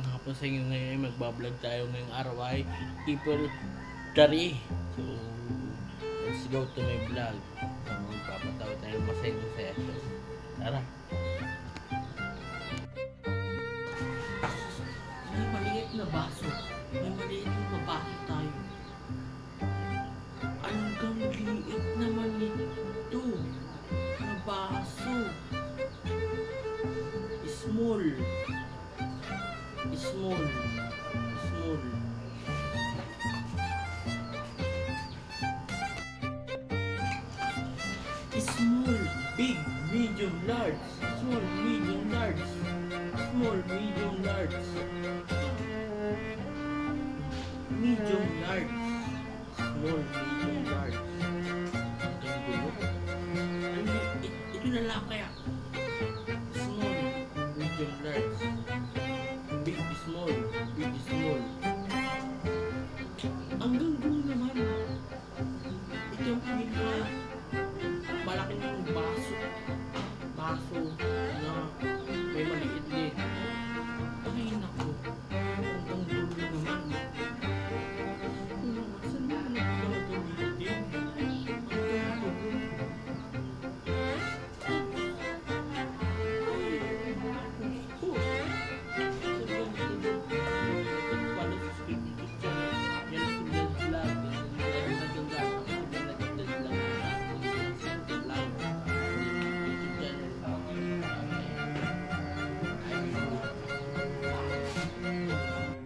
Hapon sa inyo ngayon, magbablog tayo ngayong araw ay April 3. So, let's go to my vlog. So, magpapatawa tayo masaya-masaya. So, tara. May maliit na baso. May maliit na baso tayo. Hanggang liit naman ito na baso. Small. Small. Small, big, medium, large. Small, medium, large. Small, medium, large. Medium, large. Small, medium.